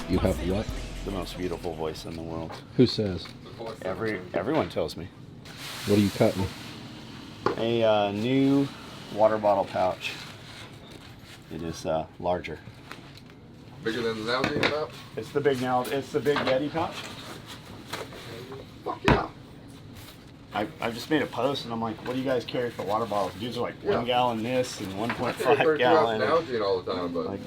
You have what? The most beautiful voice in the world. Who says? Everyone tells me. What are you cutting? A new water bottle pouch. It is larger. Bigger than the Nalgene pouch? It's the big Yeti pouch. Fuck yeah. I just made a post and I'm like, what do you guys carry for water bottles? Dudes are like 1 gallon this and 1.5 gallon. Nalgene all the time, but like,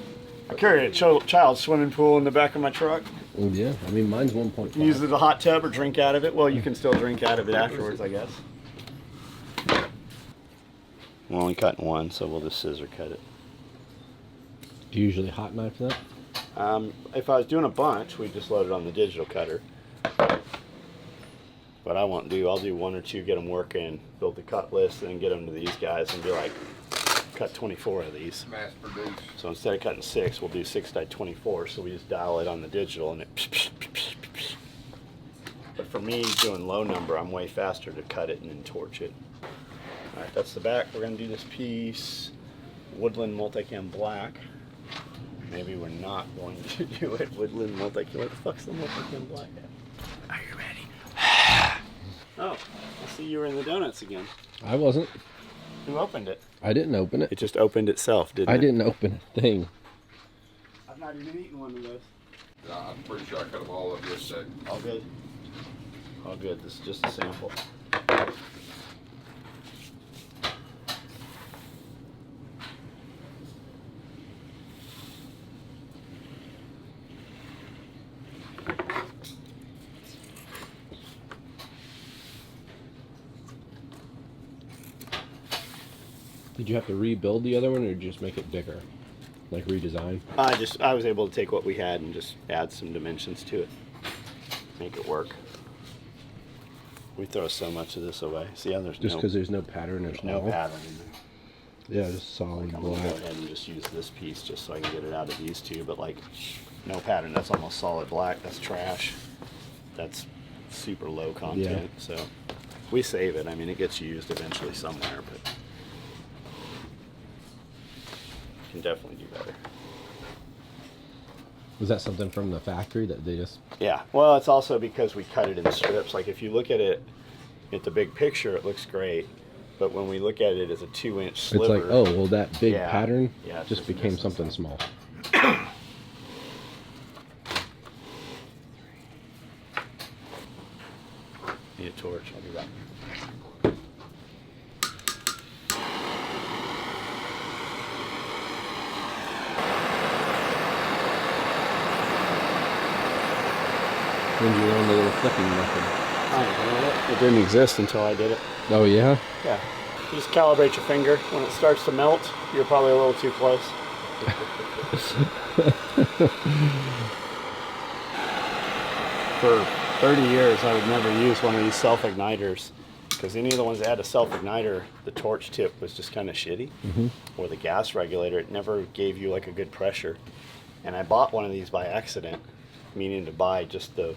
I carry a child swimming pool in the back of my truck. Well, yeah, I mean mine's 1.5. Use it as a hot tub or drink out of it. Well, you can still drink out of it afterwards, I guess. We're only cutting one, so we'll just scissor cut it. Do you usually hot knife that? If I was doing a bunch, we'd just load it on the digital cutter. But I won't do, I'll do 1 or 2, get them working, build the cut list, and then get them to these guys and be like, cut 24 of these. mass produced. So instead of cutting 6, we'll do 6 by 24, so we just dial it on the digital and it. But for me, doing low number, I'm way faster to cut it and then torch it. Alright, that's the back. We're going to do this piece, Woodland Multicam Black. Maybe we're not going to do it, Woodland Multicam. What the fuck's the Multicam Black at? Are you ready? Oh, I see you were in the donuts again. I wasn't. Who opened it? I didn't open it. It just opened itself, didn't it? I didn't open a thing. I've not even eaten one of those. Nah, I'm pretty sure I cut them all up yesterday. All good. All good. This is just a sample. Did you have to rebuild the other one or just make it bigger? Like redesign? I was able to take what we had and just add some dimensions to it. Make it work. We throw so much of this away. See how there's Just because there's no pattern there's at no all? pattern in there. Yeah, just solid I'm gonna black. go ahead and just use this piece just so I can get it out of these two, but like no pattern. That's almost solid black. That's trash. That's super low content. So we save it. I mean, it gets used eventually somewhere, but can definitely do better. Was that something from the factory that they just... Yeah, well, it's also because we cut it in strips. Like if you look at it at the big picture, it looks great, but when we look at it as a 2-inch sliver, It's like, oh, well, that big pattern it's just became something small. Need a torch. I'll be back. When you learn the little flipping method. It didn't exist until I did it. Oh, yeah? Yeah. You just calibrate your finger. When it starts to melt, you're probably a little too close. For 30 years, I would never use one of these self-igniters because any of the ones that had a self-igniter, the torch tip was just kind of shitty. Or the gas regulator, it never gave you like a good pressure. And I bought one of these by accident, meaning to buy just the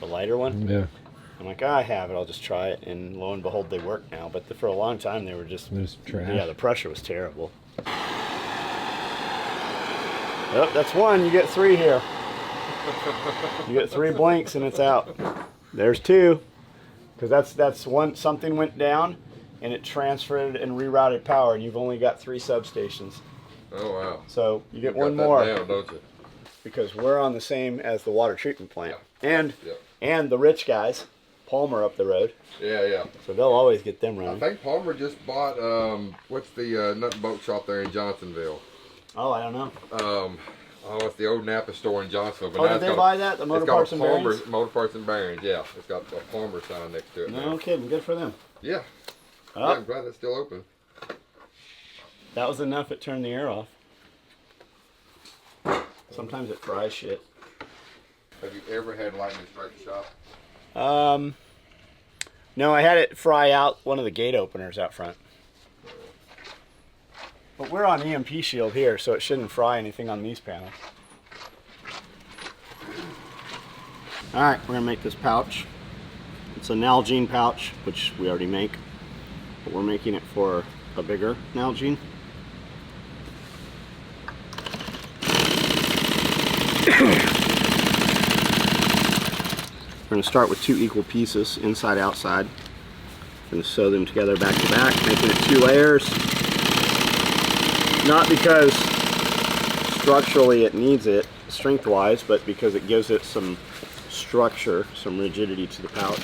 lighter one. Yeah. I'm like, I have it, I'll just try it, and lo and behold, they work now. But for a long time, they were just trash. Yeah, the pressure was terrible. Oh, that's one. You get 3 here. You get 3 blinks, and it's out. There's 2, because that's one. Something went down, and it transferred and rerouted power, and you've only got 3 substations. Oh wow. So you get You one got that more. down, don't you? Because we're on the same as the water treatment plant, Yeah. and the rich guys, Palmer up the road. Yeah. So they'll always get them I running. think Palmer just bought what's the nut and boat shop there in Johnsonville? Oh, I don't know. Oh, it's the old Napa store in Johnsonville. But Oh, now did it's they got buy that? The Motor it's got Parts a and Palmer, Bearings? Motor Parts and Bearings, yeah. It's got a Palmer sign next to it. No kidding. Good for them. Yeah. Oh, Yeah, I'm glad it's still open. that was enough. It turned the air off. Sometimes it fries shit. Have you ever had lightning strike the shop? No, I had it fry out one of the gate openers out front. But we're on EMP shield here, so it shouldn't fry anything on these panels. All right, we're gonna make this pouch. It's a Nalgene pouch, which we already make, but we're making it for a bigger Nalgene. We're going to start with 2 equal pieces, inside, outside. We're going to sew them together back to back, making it 2 layers. Not because structurally it needs it, strength-wise, but because it gives it some structure, some rigidity to the pouch.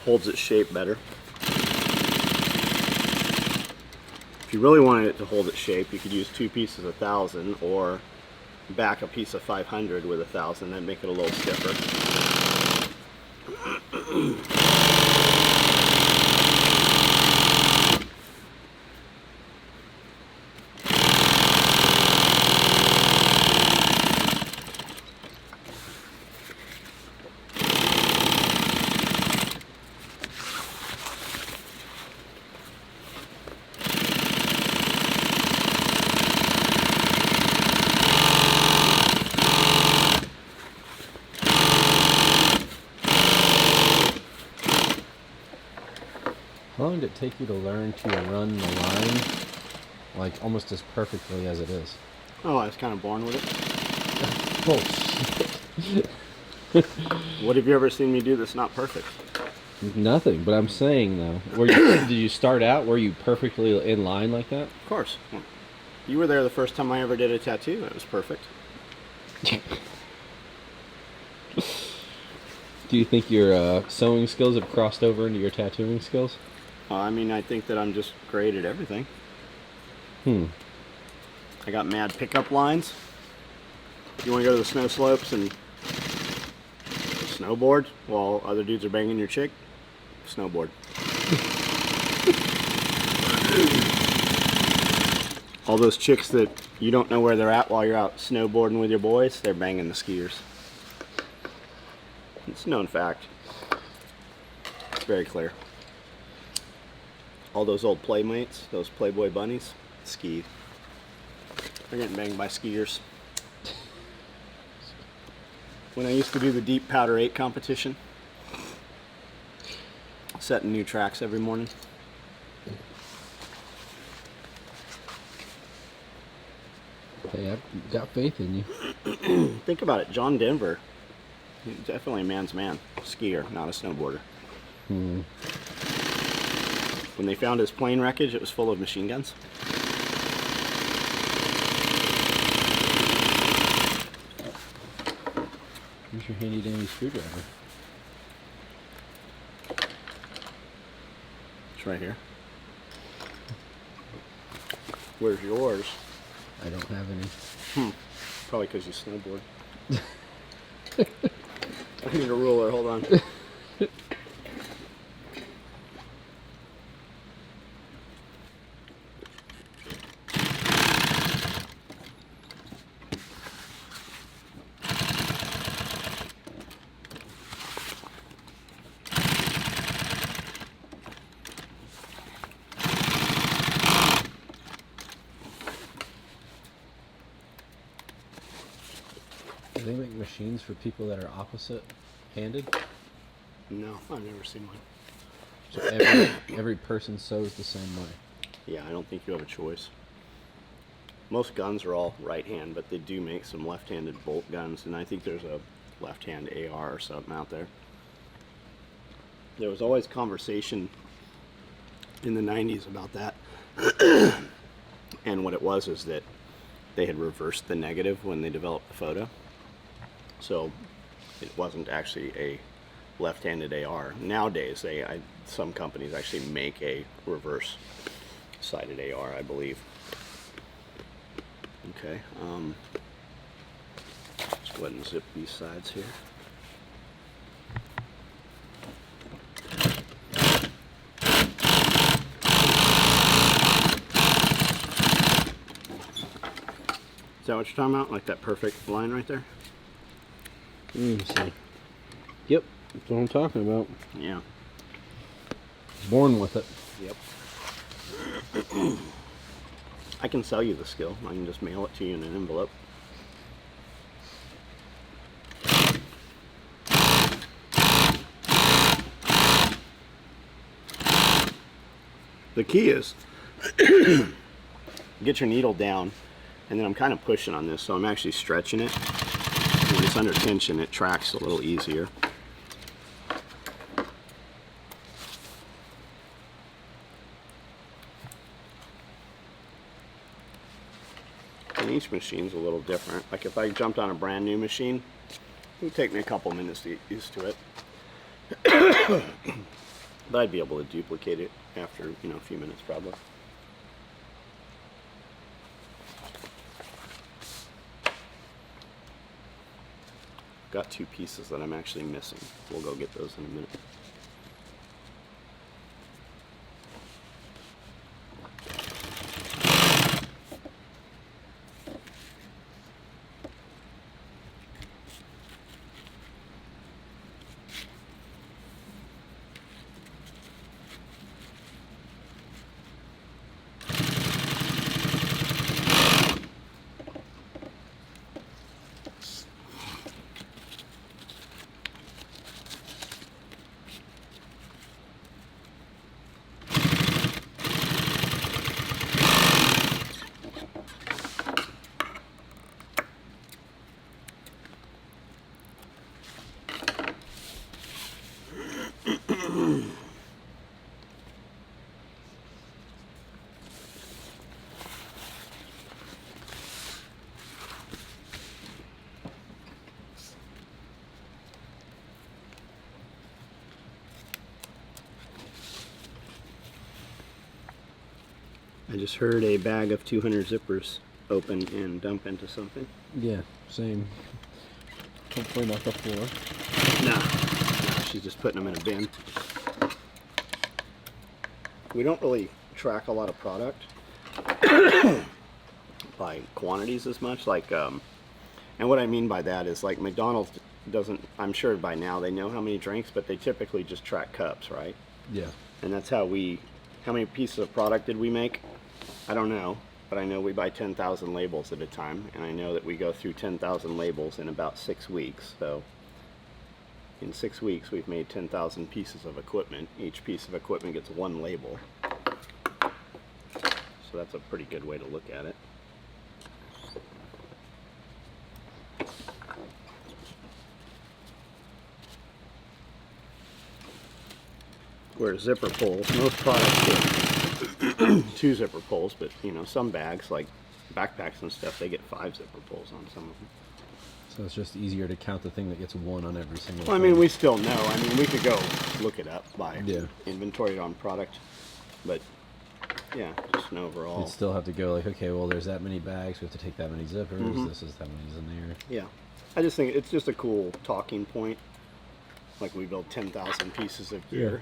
Holds its shape better. If you really wanted it to hold its shape, you could use 2 pieces of 1,000 or back a piece of 500 with 1,000. That'd make it a little stiffer. How long did it take you to learn to run the line, like, almost as perfectly as it is? Oh, I was kind of born with it. Bullshit. What have you ever seen me do that's not perfect? Nothing, but I'm saying, though, did you start out, were you perfectly in line like that? Of course. You were there the first time I ever did a tattoo. It was perfect. Do you think your sewing skills have crossed over into your tattooing skills? I mean, I think that I'm just great at everything. I got mad pickup lines. You want to go to the snow slopes and snowboard while other dudes are banging your chick? Snowboard. All those chicks that you don't know where they're at while you're out snowboarding with your boys, they're banging the skiers. It's a known fact. It's very clear. All those old playmates, those Playboy bunnies, ski. They're getting banged by skiers. When I used to do the Deep Powder 8 competition, setting new tracks every morning. Hey, I've got faith in you. Think about it, John Denver, definitely a man's man. Skier, not a snowboarder. When they found his plane wreckage, it was full of machine guns. Here's your handy dandy screwdriver. It's right here. Where's yours? I don't have any. Probably because you snowboard. I need a ruler, hold on. Do they make machines for people that are opposite-handed? No, I've never seen one. So every person sews the same way. Yeah, I don't think you have a choice. Most guns are all right hand, but they do make some left-handed bolt guns, and I think there's a left-hand AR or something out there. There was always conversation in the 90s about that. And what it was is that they had reversed the negative when they developed the photo. So it wasn't actually a left-handed AR. Nowadays, some companies actually make a reverse-sided AR, I believe. Okay, let's go ahead and zip these sides here. Is that what you're talking about? Like that perfect line right there? Let me see. Yep, that's what I'm talking about. Yeah. Born with it. Yep. I can sell you the skill. I can just mail it to you in an envelope. The key is get your needle down, and then I'm kind of pushing on this, so I'm actually stretching it. it's under tension, it tracks a little easier. And each machine's a little different. Like if I jumped on a brand new machine, it would take me a couple minutes to get used to it. But I'd be able to duplicate it after, you know, a few minutes probably. Got 2 pieces that I'm actually missing. We'll go get those in a minute. I just heard a bag of 200 zippers open and dump into something. Yeah, same. Hopefully not the floor. Nah, she's just putting them in a bin. We don't really track a lot of product by quantities as much. Like, and what I mean by that is like McDonald's doesn't, I'm sure by now they know how many drinks, but they typically just track cups, right? Yeah. And that's how many pieces of product did we make? I don't know, but I know we buy 10,000 labels at a time, and I know that we go through 10,000 labels in about 6 weeks. So in 6 weeks, we've made 10,000 pieces of equipment. Each piece of equipment gets 1 label. So that's a pretty good way to look at it. Where zipper pulls, most products get 2 zipper pulls, but you know, some bags like backpacks and stuff, they get 5 zipper pulls on some of them. So it's just easier to count the thing that gets 1 on every single Well, I thing. mean, we still know. I mean, we could go look it up by Yeah. inventoried on product, but yeah, just an overall. You'd still have to go like, okay, well, there's that many bags, we have to take that many zippers, this is how many's in there. Yeah, I just think it's just a cool talking point. Like we build 10,000 pieces of gear.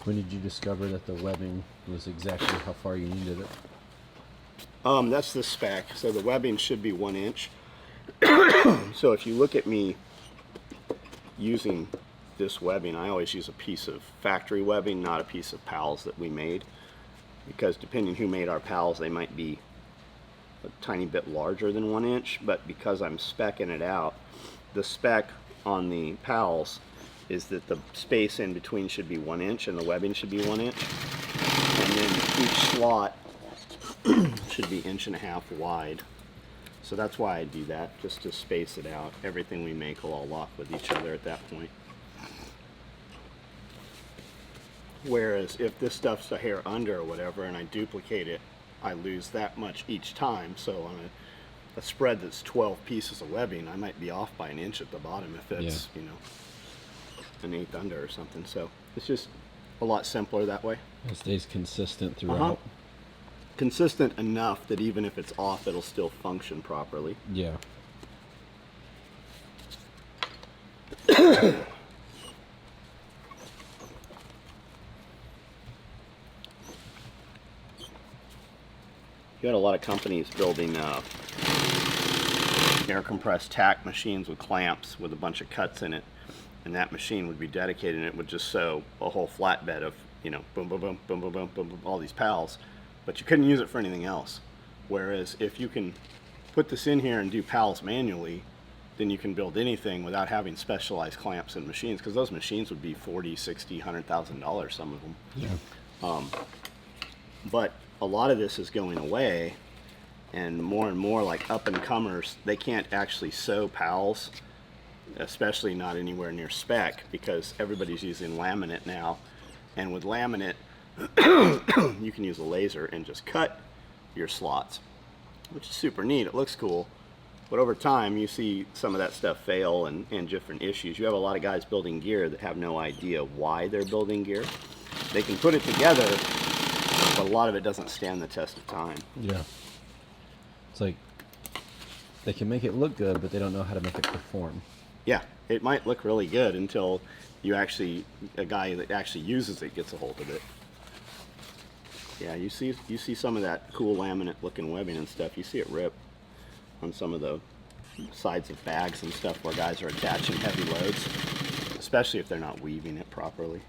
When did you discover that the webbing was exactly how far you needed it? That's the spec. So the webbing should be 1 inch. So if you look at me using this webbing, I always use a piece of factory webbing, not a piece of pals that we made. Because depending who made our pals, they might be a tiny bit larger than 1 inch. But because I'm speccing it out, the spec on the pals is that the space in between should be 1 inch and the webbing should be 1 inch. And then each slot should be 1.5 inches wide. So that's why I do that, just to space it out. Everything we make will all lock with each other at that point. Whereas if this stuff's a hair under or whatever and I duplicate it, I lose that much each time. So on a spread that's 12 pieces of webbing, I might be off by 1 inch at the bottom if it's, you know, 1/8 under or something. So it's just a lot simpler that way. It stays consistent throughout. Consistent enough that even if it's off, it'll still function properly. Yeah. You had a lot of companies building air compressed tack machines with clamps with a bunch of cuts in it, and that machine would be dedicated and it would just sew a whole flatbed of you know, boom, boom, boom, boom, boom, boom, boom, boom, all these pals, but you couldn't use it for anything else. Whereas if you can put this in here and do pals manually, then you can build anything without having specialized clamps and machines, because those machines would be $40, $60, $100,000, some of them. Yeah. But a lot of this is going away, and more like up and comers, they can't actually sew pals, especially not anywhere near spec, because everybody's using laminate now. And with laminate, you can use a laser and just cut your slots, which is super neat. It looks cool. But over time, you see some of that stuff fail and different issues. You have a lot of guys building gear that have no idea why they're building gear. They can put it together, but a lot of it doesn't stand the test of time. Yeah. It's like they can make it look good, but they don't know how to make it perform. Yeah, it might look really good until a guy that actually uses it gets a hold of it. Yeah, you see some of that cool laminate looking webbing and stuff. You see it rip on some of the sides of bags and stuff where guys are attaching heavy loads, especially if they're not weaving it properly.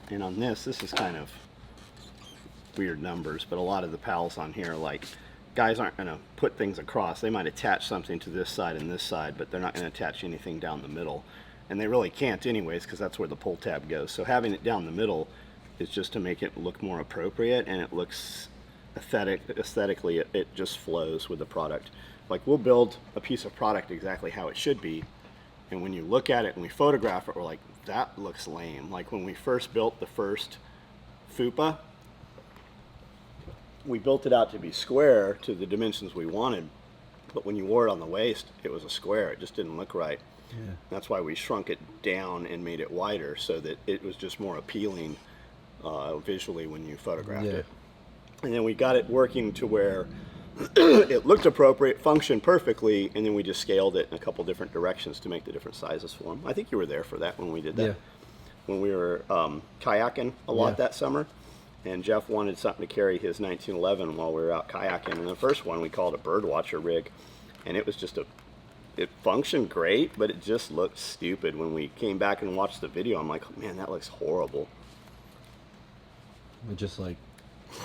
And on this is kind of weird numbers, but a lot of the pals on here, like, guys aren't going to put things across. They might attach something to this side and this side, but they're not going to attach anything down the middle. And they really can't anyways, because that's where the pull tab goes. So having it down the middle is just to make it look more appropriate, and it looks aesthetically, it just flows with the product. Like, we'll build a piece of product exactly how it should be, and when you look at it and we photograph it, we're like, that looks lame. Like when we first built the first Fupa, we built it out to be square to the dimensions we wanted, but when you wore it on the waist, it was a square. It just didn't look right. Yeah. That's why we shrunk it down and made it wider, so that it was just more appealing visually when you photographed it. And then we got it working to where it looked appropriate, functioned perfectly, and then we just scaled it in a couple different directions to make the different sizes for them. I think you were there for that when we did that. Yeah. When we were kayaking a lot that summer, and Jeff wanted something to carry his 1911 while we were out kayaking. And the first one we called a birdwatcher rig, and it was just it functioned great, but it just looked stupid. When we came back and watched the video, I'm like, man, that looks horrible. It just, like,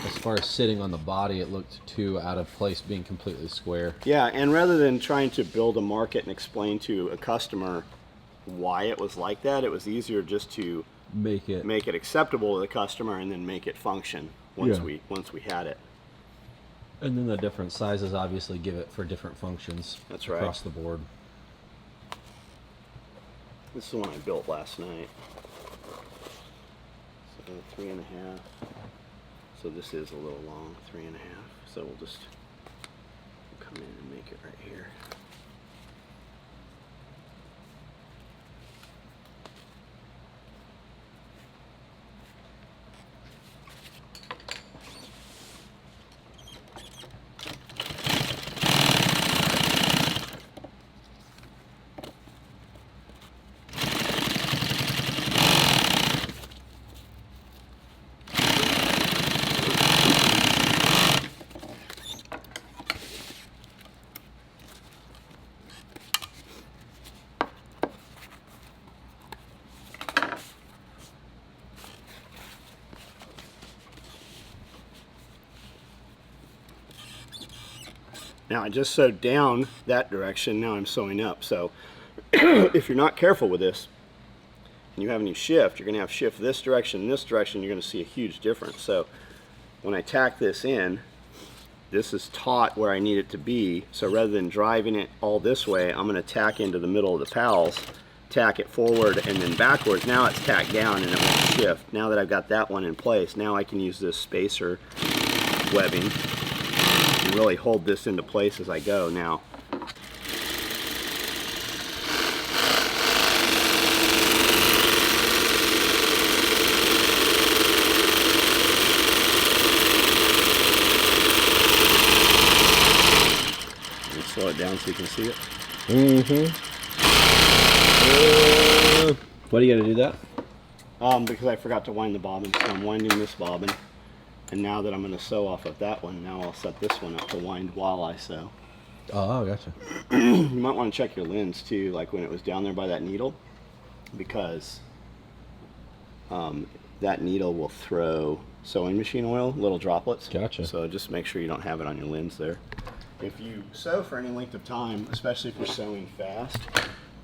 as far as sitting on the body, it looked too out of place being completely square. Yeah, and rather than trying to build a market and explain to a customer why it was like that, it was easier just to make it acceptable to the customer and then make it function once we had it. And then the different sizes obviously give it for different functions. That's right. Across the board. This is the one I built last night. So 3.5. So this is a little long, 3.5. So we'll just come in and make it right here. Now I just sewed down that direction, now I'm sewing up. So if you're not careful with this and you have any shift, you're going to have shift this direction and this direction, you're going to see a huge difference. So when I tack this in, this is taut where I need it to be. So rather than driving it all this way, I'm going to tack into the middle of the pals, tack it forward and then backwards. Now it's tacked down and it won't shift. Now that I've got that one in place, now I can use this spacer webbing and really hold this into place as I go. Now slow it down so you can see it. Why do you got to do that? Because I forgot to wind the bobbin, so I'm winding this bobbin. And now that I'm going to sew off of that one, now I'll set this one up to wind while I sew. Oh, gotcha. You might want to check your lens too, like when it was down there by that needle, because that needle will throw sewing machine oil, little droplets. Gotcha. So just make sure you don't have it on your lens there. If you sew for any length of time, especially if you're sewing fast,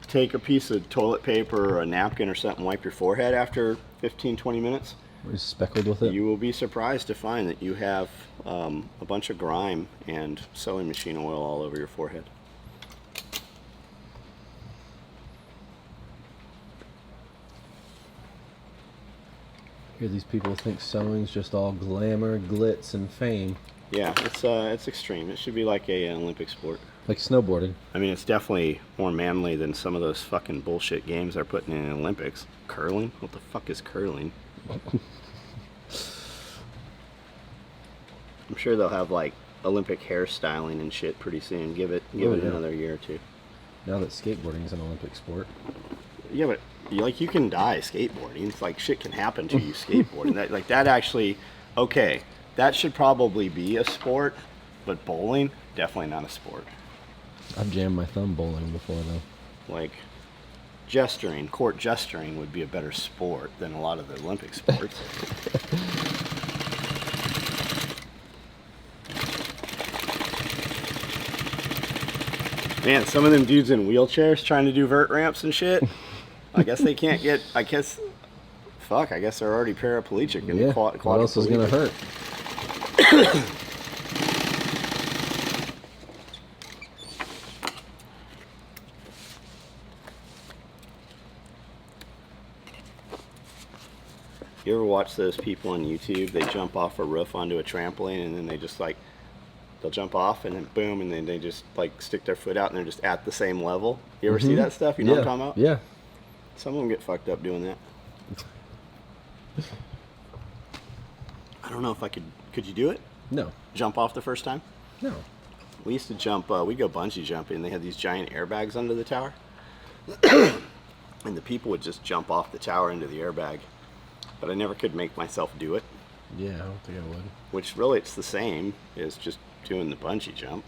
take a piece of toilet paper or a napkin or something, wipe your forehead after 15-20 minutes. It's speckled with it. You will be surprised to find that you have a bunch of grime and sewing machine oil all over your forehead. Here, these people think sewing's just all glamour, glitz, and fame. Yeah, it's extreme. It should be like an Olympic sport. Like snowboarding. I mean, it's definitely more manly than some of those fucking bullshit games they're putting in the Olympics. Curling? What the fuck is curling? I'm sure they'll have like Olympic hairstyling and shit pretty soon. Give it another year or two. Now that skateboarding is an Olympic sport. Yeah, but you can die skateboarding. It's like shit can happen to you skateboarding. That actually, okay, that should probably be a sport, but bowling, definitely not a sport. I've jammed my thumb bowling before though. Like gesturing, court gesturing would be a better sport than a lot of the Olympic sports. Man, some of them dudes in wheelchairs trying to do vert ramps and shit. I guess they can't get. I guess they're already paraplegic. And Yeah. What else is gonna hurt? You ever watch those people on YouTube? They jump off a roof onto a trampoline and then they just like, they'll jump off and then boom, and then they just like stick their foot out and they're just at the same level. You ever see that stuff? You know what I'm talking about? Yeah. Some of them get fucked up doing that. I don't know if I could you do it? No. Jump off the first time? No. We used to jump, we'd go bungee jumping and they had these giant airbags under the tower. And the people would just jump off the tower into the airbag. But I never could make myself do it. Yeah, I don't think I would. Which really it's the same as just doing the bungee jump.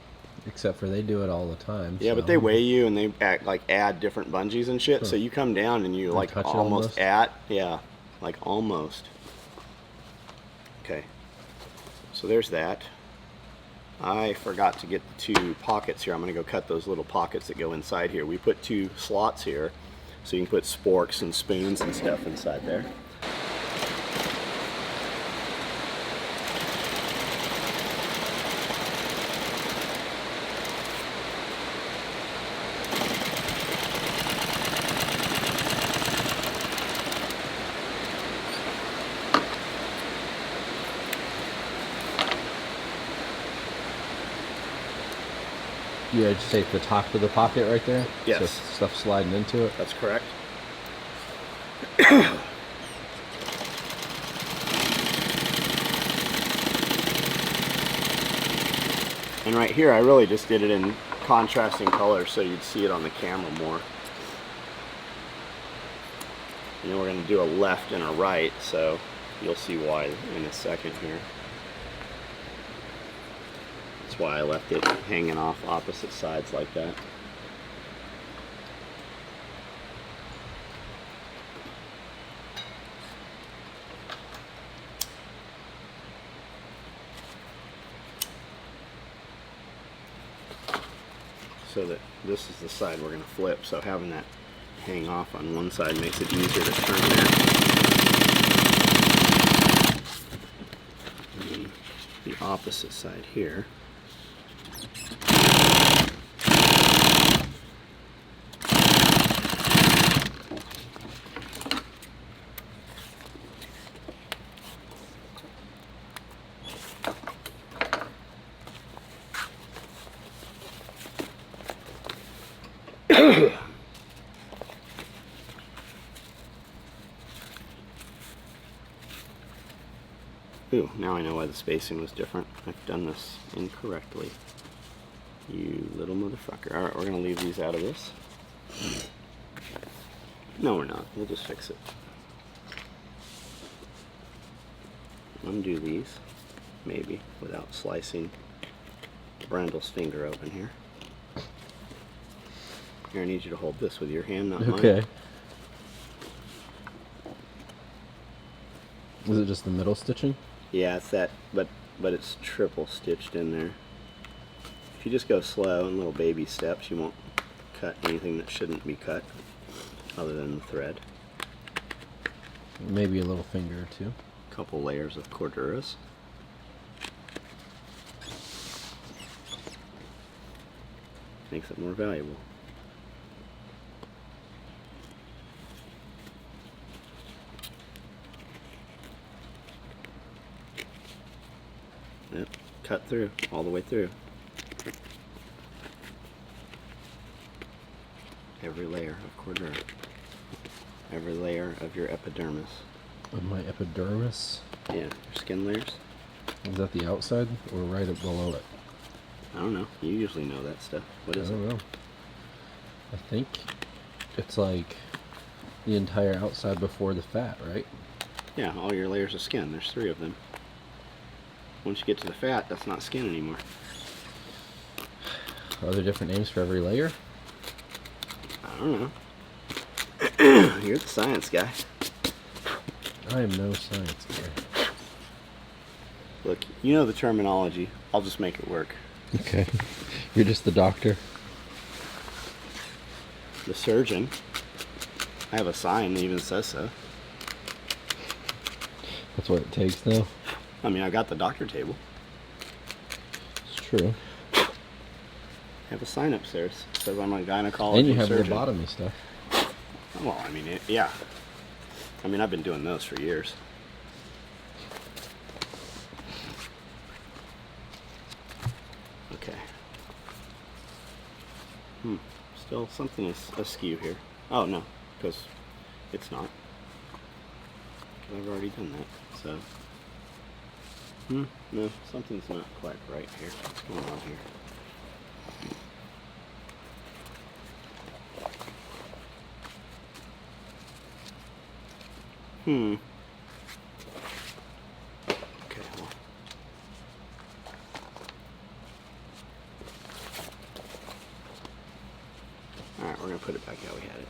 Except for they do it all the time. Yeah, so. but they weigh you and they add different bungees and shit. Huh. So you come down and you like touch it almost at, yeah, like almost. Okay, so there's that. I forgot to get the 2 pockets here. I'm gonna go cut those little pockets that go inside here. We put 2 slots here, so you can put sporks and spoons and stuff inside there. Yeah, just take the top of the pocket right there. Yes. So stuff sliding into it. That's correct. And right here, I really just did it in contrasting colors so you'd see it on the camera more. And then we're going to do a left and a right, so you'll see why in a second here. That's why I left it hanging off opposite sides like that. So that this is the side we're going to flip, so having that hang off on one side makes it easier to turn that. And the opposite side here. Ooh, now I know why the spacing was different. I've done this incorrectly. You little motherfucker. Alright, we're going to leave these out of this. No, we're not. We'll just fix it. Undo these. maybe, without slicing Brandle's finger open here. Here, I need you to hold this with your hand, not mine. Okay. Is it just the middle stitching? Yeah, it's that, but it's triple stitched in there. If you just go slow in little baby steps, you won't cut anything that shouldn't be cut, other than the thread. Maybe a little finger or two. A couple layers of corduras. Makes it more valuable. Yep, cut through, all the way through. Every layer of cordura. Every layer of your epidermis. Of my epidermis? Yeah, your skin layers. Is that the outside or right up below it? I don't know. You usually know that stuff. What is I it? don't know. I think it's like the entire outside before the fat, right? Yeah, all your layers of skin. There's 3 of them. Once you get to the fat, that's not skin anymore. Are there different names for every layer? I don't know. You're the science guy. I am no science guy. Look, you know the terminology. I'll just make it work. Okay. You're just the doctor. The surgeon. I have a sign that even says so. That's what it takes now. I mean, I got the doctor table. It's true. I have a sign upstairs that says I'm a gynecologist And you have surgeon. lobotomy stuff. Well, I mean, yeah. I mean, I've been doing those for years. Okay. Still something is askew here. Oh, no, because it's not. 'Cause I've already done that, so. No, something's not quite right here. What's going on here? Okay, well. Alright, we're going to put it back how we had it.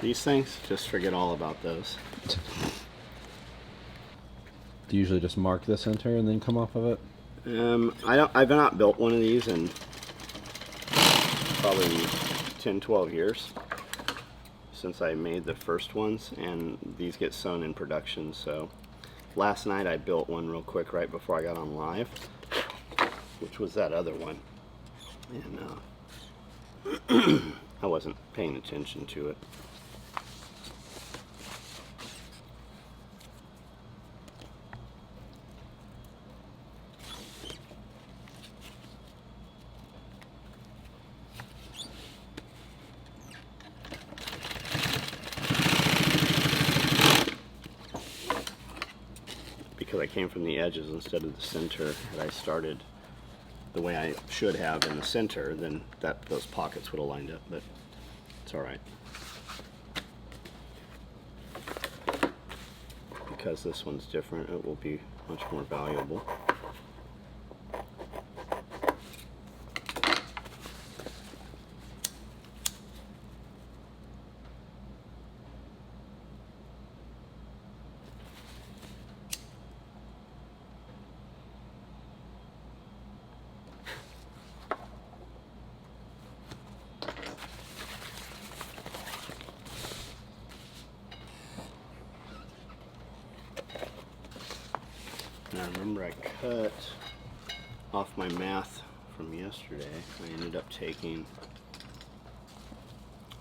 These things, just forget all about those. Do you usually just mark the center and then come off of it? I've not built one of these in probably 10, 12 years since I made the first ones, and these get sewn in production. So last night I built one real quick right before I got on live, which was that other one, and I wasn't paying attention to it. Because I came from the edges instead of the center, had I started the way I should have in the center, then those pockets would have lined up, but it's alright. Because this one's different, it will be much more valuable. And I remember I cut off my math from yesterday. I ended up taking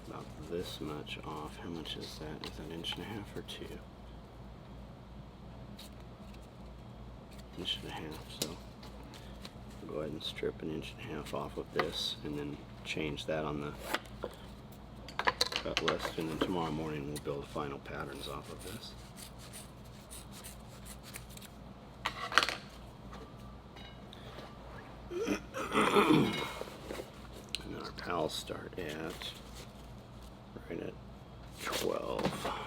about this much off. How much is that? Is that 1.5 inches or 2? 1.5 inches. So I'll go ahead and strip 1.5 inches off of this, and then change that on the cut list. And then tomorrow morning we'll build final patterns off of this. And then our pals start right at 12.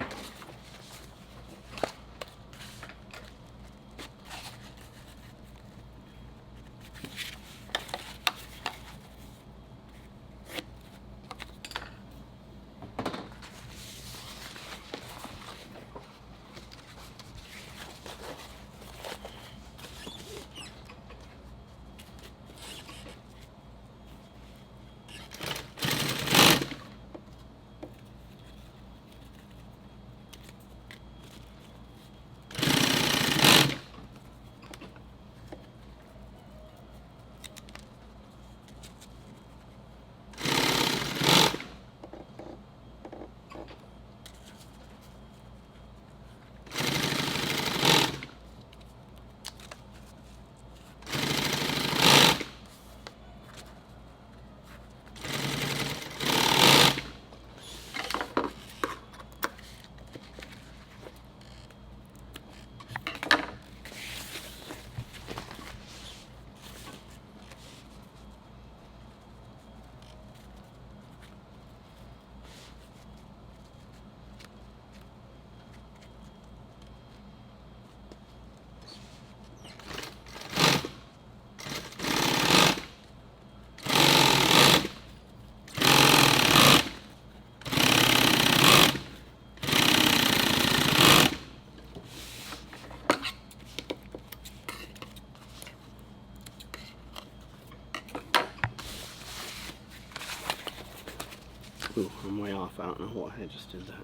Ooh, I'm way off. I don't know why I just did that.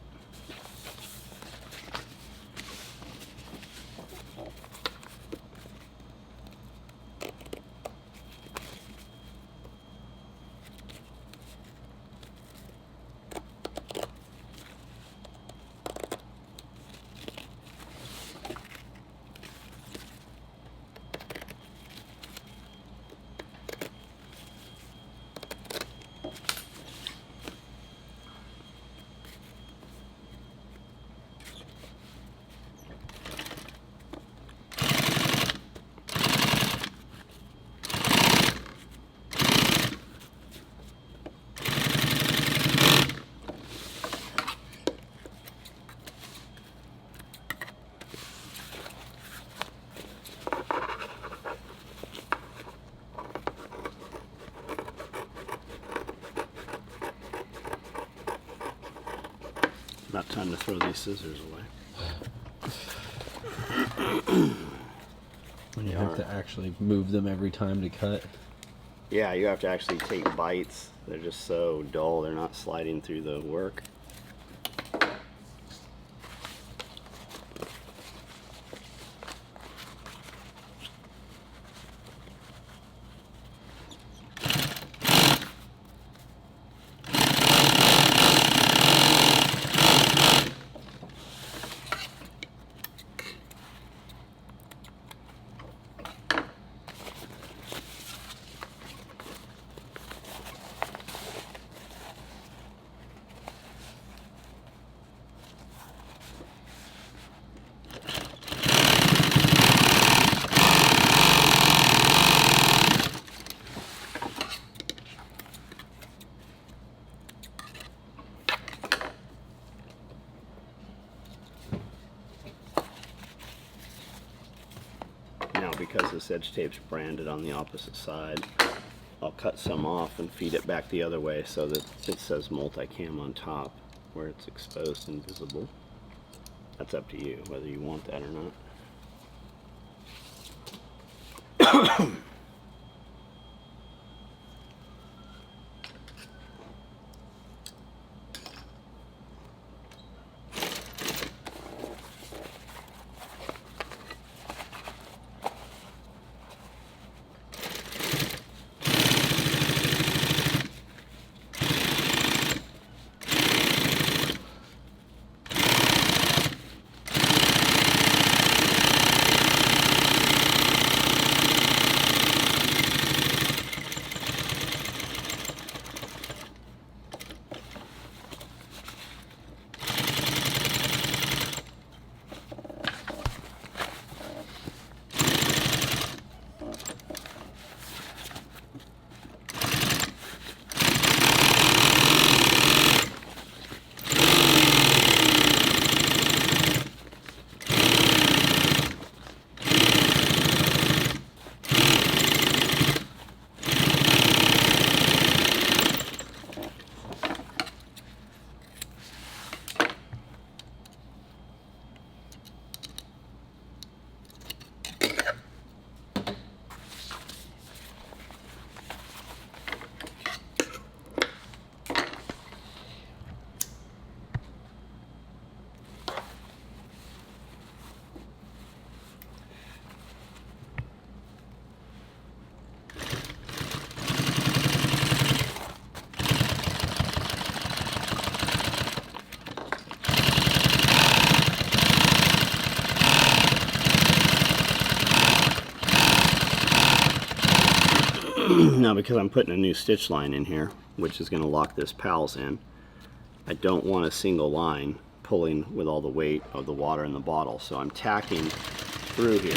About time to throw these scissors away. And you have to actually move them every time to cut. Yeah, you have to actually take bites. They're just so dull, they're not sliding through the work. Now, because this edge tape's branded on the opposite side, I'll cut some off and feed it back the other way so that it says multicam on top where it's exposed and visible. That's up to you whether you want that or not. Now, because I'm putting a new stitch line in here, which is going to lock this pals in, I don't want a single line pulling with all the weight of the water in the bottle, so I'm tacking through here.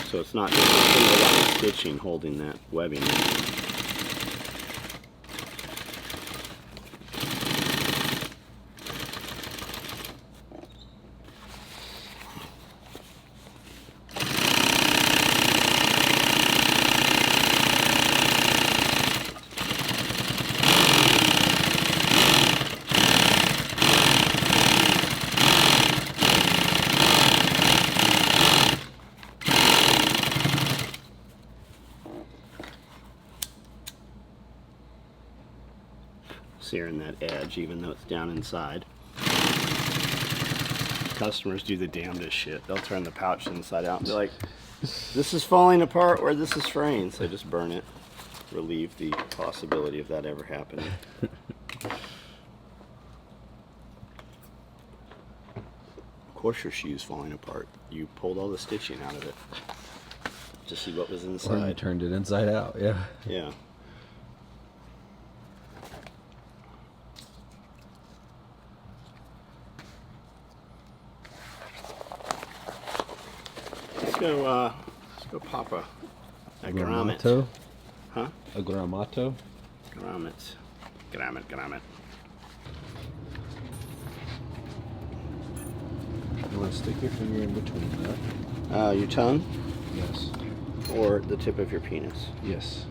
So it's not just a single line of stitching holding that webbing in. Searing that edge even though it's down inside. Customers do the damnedest shit. They'll turn the pouch inside out and be like, this is falling apart or this is fraying, so just burn it. Relieve the possibility of that ever happening. Of course your shoe's falling apart. You pulled all the stitching out of it to see what was Or you inside. turned it inside out, yeah. Yeah. Let's go pop a grommet. Gramato? Huh? A gramato? Grommet. Grommet. You want to stick your finger in between that? Your tongue Yes. or the tip of your penis? Yes.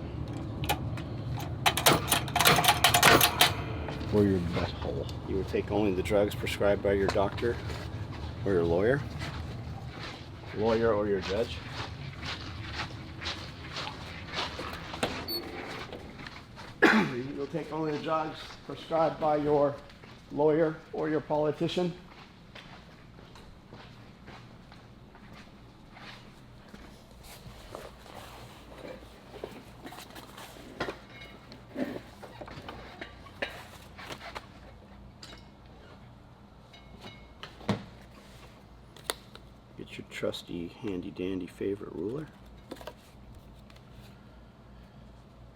Or your butthole. You would take only the drugs prescribed by your doctor or your lawyer? Lawyer or your judge? You'll take only the drugs prescribed by your lawyer or your politician? Get your trusty, handy-dandy favorite ruler.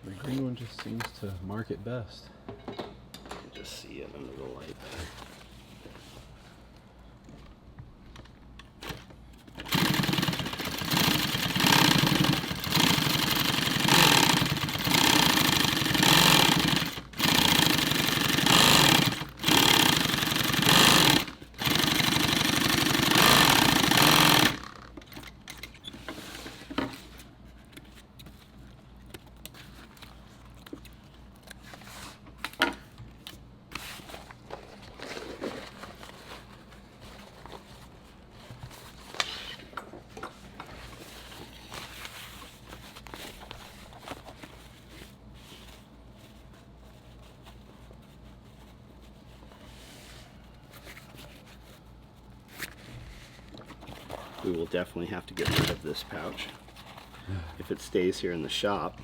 The green one just seems to mark it best. You can just see it under the light. We will definitely have to get rid of this pouch. If it stays here in the shop,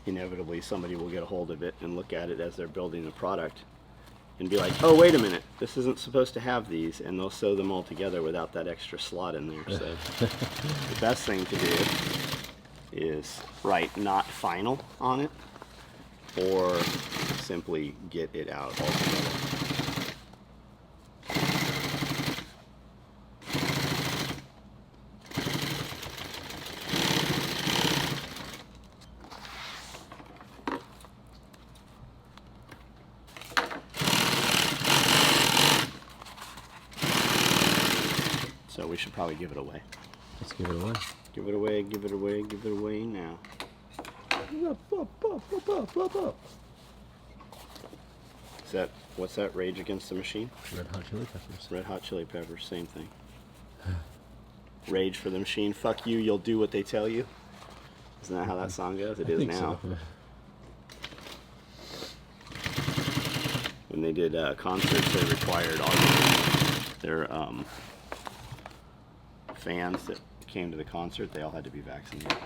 inevitably somebody will get a hold of it and look at it as they're building the product and be like, oh, wait a minute, this isn't supposed to have these, and they'll sew them all together without that extra slot in there. So the best thing to do is write not final on it, or simply get it out altogether. So we should probably give it away. Let's give it away. Give it away, give it away, give it away now. Is that, what's that, Rage Against the Machine? Red Hot Chili Peppers. Red Hot Chili Peppers, same thing. Rage for the Machine, fuck you, you'll do what they tell you. Isn't that how that song goes? It I is think now. so. When they did concerts, they required all their fans that came to the concert, they all had to be vaccinated.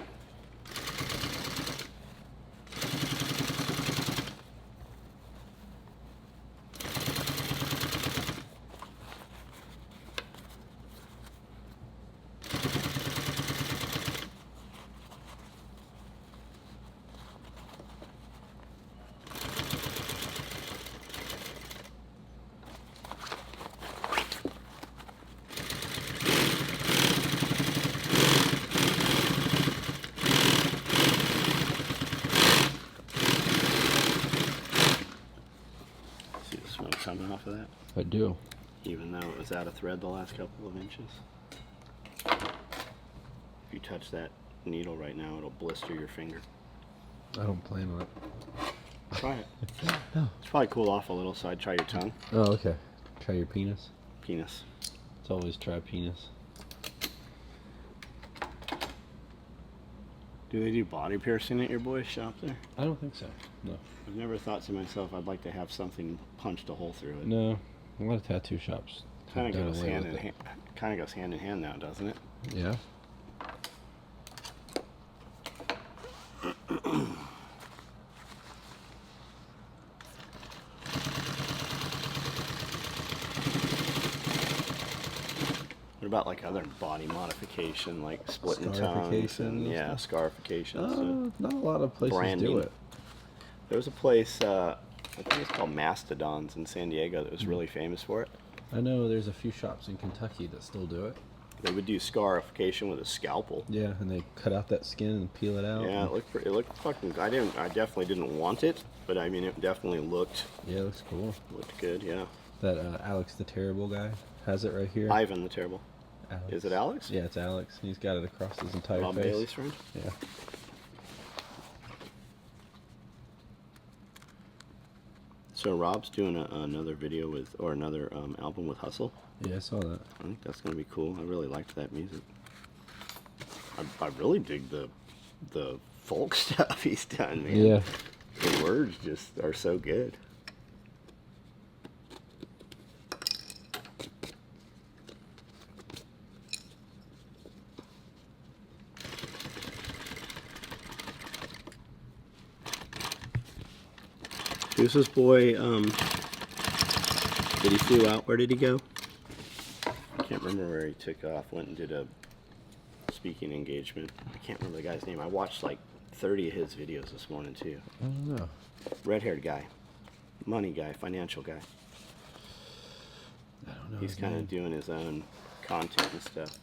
coming off of that? I do. Even though it was out of thread the last couple of inches. If you touch that needle right now, it'll blister your finger. I don't plan on it. Try it. It's probably cool off a little, so I'd try your tongue. Oh, okay. Try your penis. Penis. It's always try penis. Do they do body piercing at your boy's shop there? I don't think so. No. I've never thought to myself I'd like to have something punched a hole through it. No. A lot of tattoo shops. Kind have of done goes away hand with in it. hand. Kind of goes hand in hand now, doesn't it? Yeah. What about like other body modification, like splitting tongues Scarification and and yeah, scarification? So Not a lot of places branding. do it. there was a place, I think it's called Mastodons in San Diego, that was really famous for it. I know there's a few shops in Kentucky that still do it. They would do scarification with a scalpel. Yeah, and they cut out that skin and peel it out. Yeah, it looked fucking. I definitely didn't want it, but I mean, it definitely looked Yeah, it looks cool. good. Yeah. That Alex the Terrible guy has it right here. Ivan the Terrible. Alex. Is it Alex? Yeah, it's Alex. He's got it across his entire Rob face. Bailey's friend. Yeah. So Rob's doing another video with, or another album with Hustle. Yeah, I saw that. I think that's gonna be cool. I really liked that music. I really dig the folk stuff he's done, man. Yeah. The words just are so good. Who's this boy? Did he flew out? Where did he go? I can't remember where he took off. Went and did a speaking engagement. I can't remember the guy's name. I watched like 30 of his videos this morning too. I don't know. Red-haired guy, money guy, financial guy. I don't know. He's his kind name. of doing his own content and stuff.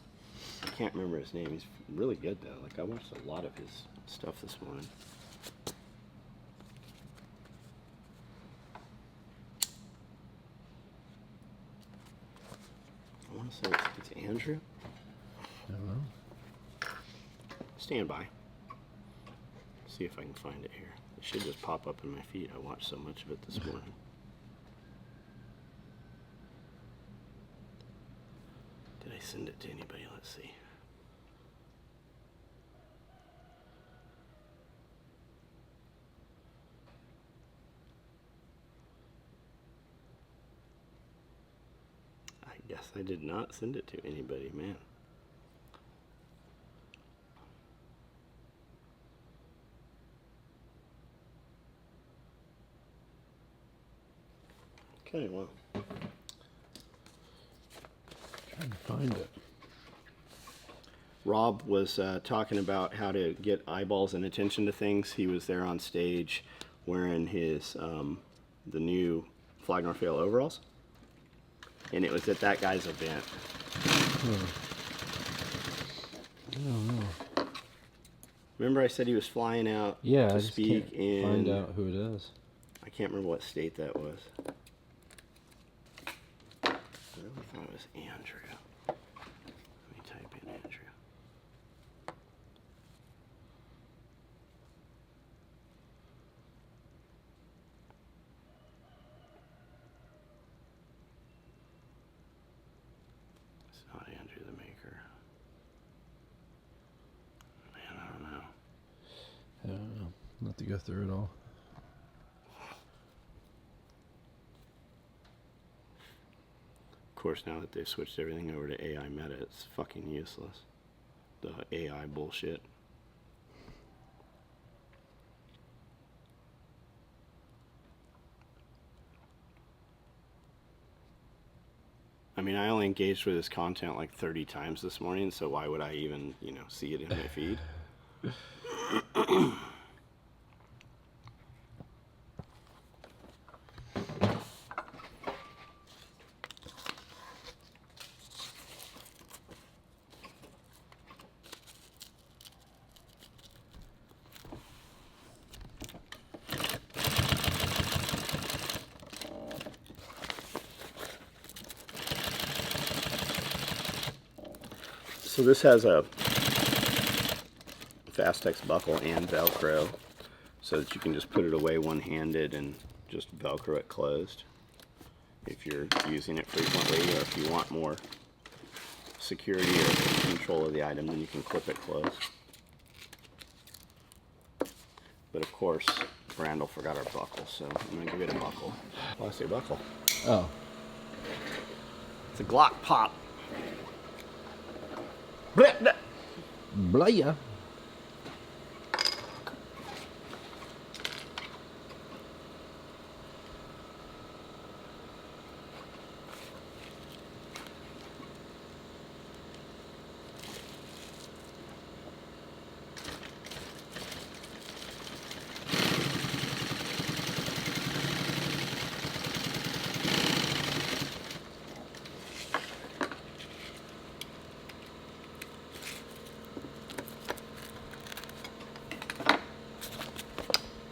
I can't remember his name. He's really good though. Like I watched a lot of his stuff this morning. I want to say it's Andrew. I don't know. Stand by. See if I can find it here. It should just pop up in my feed. I watched so much of it this morning. Did I send it to anybody? Let's see. I guess I did not send it to anybody, man. Okay, well. Trying to find it. Rob was talking about how to get eyeballs and attention to things. He was there on stage wearing his the new Flag Nor Fail overalls, and it was at that guy's event. I don't know. Remember, I said he was flying out Yeah, I to just speak can't in. find out who it is. I can't remember what state that was. I really thought it was Andrew. Let me type in Andrew. It's not Andrew the Maker. Man, I don't know. I don't know. I'll have to go through it all. Of course, now that they've switched everything over to AI meta, it's fucking useless. The AI bullshit. I mean, I only engaged with his content like 30 times this morning, so why would I even, see it in my feed? So this has a Fastex buckle and Velcro, so that you can just put it away one-handed and just Velcro it closed if you're using it frequently, or if you want more security or control of the item, then you can clip it closed. But of course, Randall forgot our buckle, so I'm going to give it a buckle. Oh, I say buckle. Oh. It's a Glock pop. Blah, blah. Blah.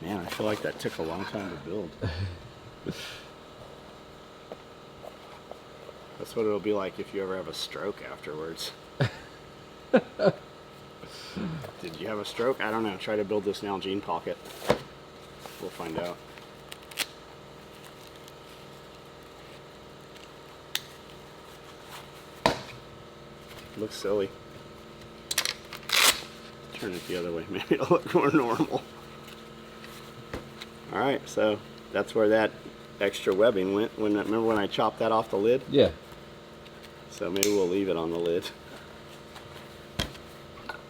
Man, I feel like that took a long time to build. That's what it'll be like if you ever have a stroke afterwards. Did you have a stroke? I don't know. Try to build this Nalgene pocket. We'll find out. Looks silly. Turn it the other way. Maybe it'll look more normal. Alright, so that's where that extra webbing went. Remember when I chopped that off the lid? Yeah. So maybe we'll leave it on the lid.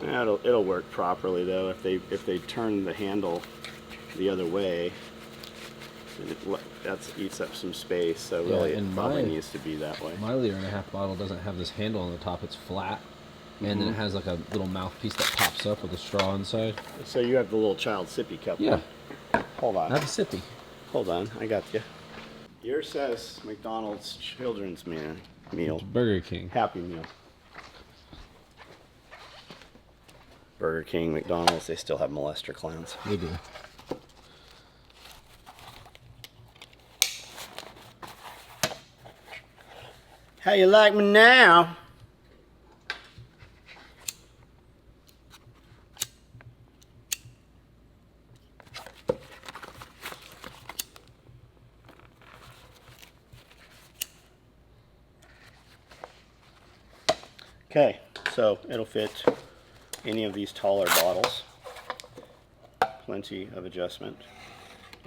Yeah, it'll work properly though. If they turn the handle the other way, that eats up some space. So really, it probably needs to be that way. My 1.5 liter bottle doesn't have this handle on the top. It's flat, and then it has like a little mouthpiece that pops up with a straw inside. So you have the little child sippy cup. Yeah. Hold on. I have a sippy. Hold on, I got you. Yours says McDonald's children's meal. It's Burger King. Happy Meal. Burger King, McDonald's, they still have molester clowns. They do. How you like me now? Okay, so it'll fit any of these taller bottles. Plenty of adjustment.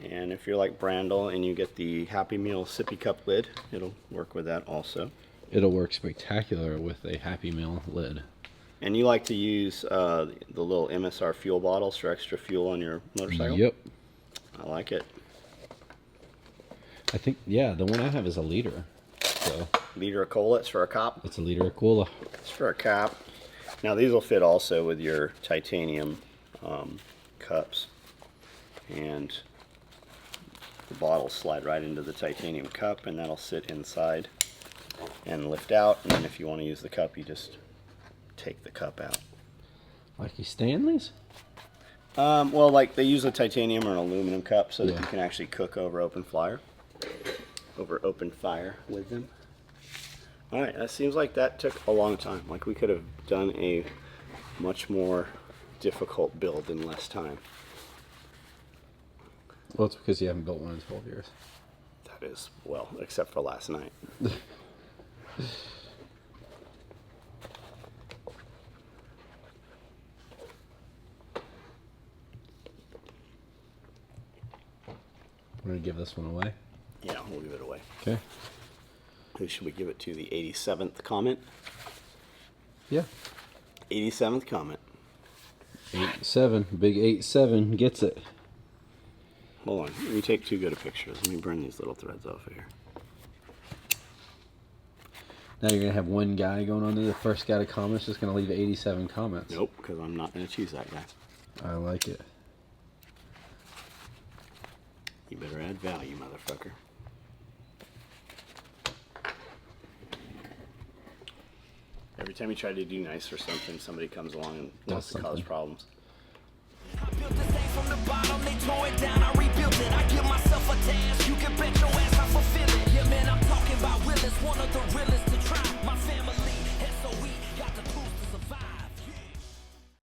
And if you're like Brandel and you get the Happy Meal sippy cup lid, it'll work with that also. It'll work spectacular with a Happy Meal lid. And you like to use the little MSR fuel bottles for extra fuel on your motorcycle? Yep. I like it. I think, yeah, the one I have is a liter. So Liter of cola, it's for a cop? it's a liter of cola. It's for a cap. Now these will fit also with your titanium cups. And the bottles slide right into the titanium cup, and that'll sit inside and lift out. And then if you want to use the cup, you just take the cup out. Like your Stanley's? Well, like they use a titanium or an aluminum cup so that Yeah. you can actually cook over open fire with them. All right, that seems like that took a long time. Like we could have done a much more difficult build in less time. Well, it's because you haven't built one in 12 years. That is, well, except for last night. We're going to give this one away. Yeah, we'll give it away. Okay. Who should we give it to? The 87th comment? Yeah. 87th comment. 8-7. Big 8-7 gets it. Hold on. Let me take too good of pictures. Let me burn these little threads off of here. Now you're going to have one guy going on there. The first guy to comment is just going to leave 87 comments. Nope, because I'm not going to choose that guy. I like it. You better add value, motherfucker. Every time you try to do nice for something, somebody comes along and wants to cause problems. I built this thing from the bottom, they tore it down.